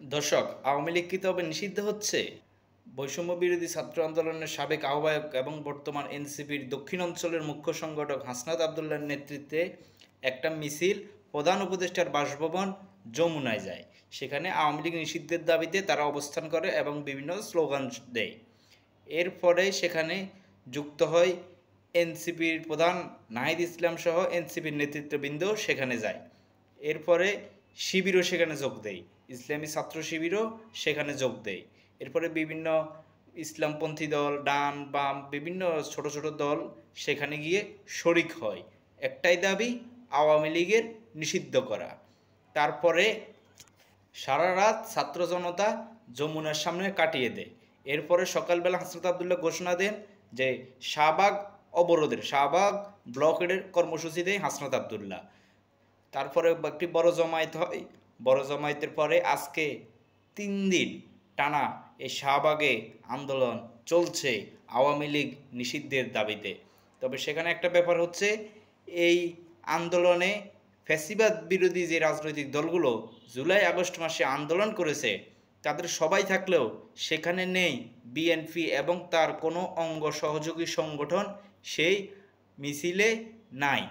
দর্শক, আওয়ামী লীগ কি তবে নিষিদ্ধ হচ্ছে? বৈষম্য বিরোধী ছাত্র আন্দোলনের সাবেক আহ্বায়ক এবং বর্তমান এনসিপির দক্ষিণ অঞ্চলের মুখ্য সংগঠক হাসনাত আবদুল্লাহর নেতৃত্বে একটা মিছিল প্রধান উপদেষ্টার বাসভবন যমুনায় যায়। সেখানে আওয়ামী লীগ নিষিদ্ধের দাবিতে তারা অবস্থান করে এবং বিভিন্ন স্লোগান দেয়। এরপরে সেখানে যুক্ত হয় এনসিপির প্রধান নাহিদ ইসলাম সহ এনসিপির নেতৃত্ববৃন্দ সেখানে যায়। এরপরে শিবিরও সেখানে যোগ দেয়, ইসলামী ছাত্র শিবিরও সেখানে যোগ দেয়। এরপরে বিভিন্ন ইসলামপন্থী দল, ডান বাম বিভিন্ন ছোট ছোট দল সেখানে গিয়ে শরিক হয়। একটাই দাবি, আওয়ামী লীগের নিষিদ্ধ করা। তারপরে সারা রাত ছাত্র জনতা যমুনার সামনে কাটিয়ে দেয়। এরপরে সকালবেলা হাসনাত আবদুল্লাহ ঘোষণা দেন যে শাহবাগ ব্লকের কর্মসূচি দেয় হাসনাত আবদুল্লাহ। তারপরে একটি বড় জমায়েত হয়। বড় জমায়েতের পরে আজকে 3 দিন টানা এই শাহবাগে আন্দোলন চলছে আওয়ামী লীগ নিষিদ্ধের দাবিতে। তবে সেখানে একটা ব্যাপার হচ্ছে, এই আন্দোলনে ফ্যাসিবাদ বিরোধী যে রাজনৈতিক দলগুলো জুলাই আগস্ট মাসে আন্দোলন করেছে তাদের সবাই থাকলেও সেখানে নেই বিএনপি এবং তার কোনো অঙ্গ সহযোগী সংগঠন সেই মিছিলে নাই।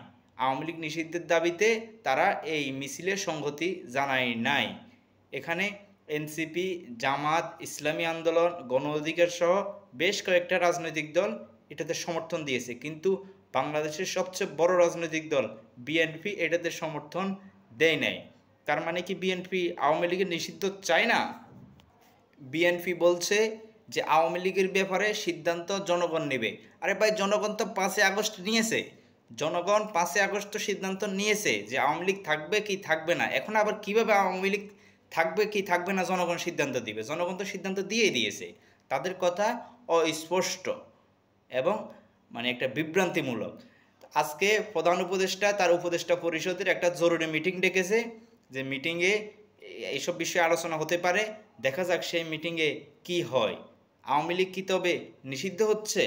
আওয়ামী লীগ নিষিদ্ধের দাবিতে তারা এই মিছিলে সংহতি জানায় নাই। এখানে এনসিপি, জামাত, ইসলামী আন্দোলন, গণ অধিকার সহ বেশ কয়েকটা রাজনৈতিক দল এটাতে সমর্থন দিয়েছে, কিন্তু বাংলাদেশের সবচেয়ে বড় রাজনৈতিক দল বিএনপি এটাতে সমর্থন দেয় নাই। তার মানে কি বিএনপি আওয়ামী লীগের নিষিদ্ধ চায় না? বিএনপি বলছে যে আওয়ামী লীগের ব্যাপারে সিদ্ধান্ত জনগণ নেবে। আরে ভাই, জনগণ তো 5ই আগস্ট নিয়েছে। জনগণ 5ই আগস্ট তো সিদ্ধান্ত নিয়েছে যে আওয়ামী লীগ থাকবে কি থাকবে না। এখন আবার কিভাবে আওয়ামী লীগ থাকবে কি থাকবে না জনগণ সিদ্ধান্ত দিবে? জনগণ তো সিদ্ধান্ত দিয়েই দিয়েছে। তাদের কথা অস্পষ্ট এবং একটা বিভ্রান্তিমূলক। আজকে প্রধান উপদেষ্টা তার উপদেষ্টা পরিষদের একটা জরুরি মিটিং ডেকেছে, যে মিটিংয়ে এইসব বিষয়ে আলোচনা হতে পারে। দেখা যাক সেই মিটিংয়ে কি হয়। আওয়ামী লীগ কি তবে নিষিদ্ধ হচ্ছে?